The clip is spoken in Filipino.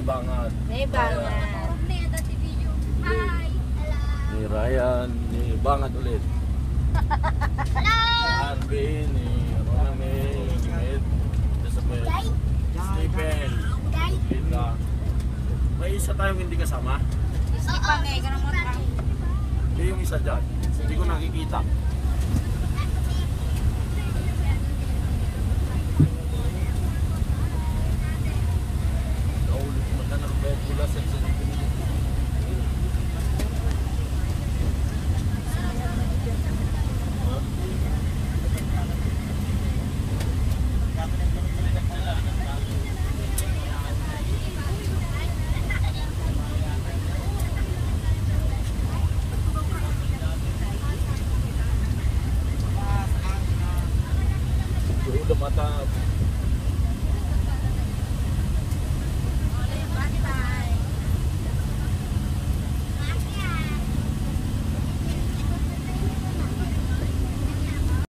Ni Bangad. May bangat. Hi! Ni Ryan, ni Bangad ulit. Arvin, ni Roname, ni Med, Elizabeth, Stephen, Linda. May isa tayong hindi kasama. Hindi yung isa dyan. Hindi ko nakikita. Naulit mo na ng bed mula sa udah mata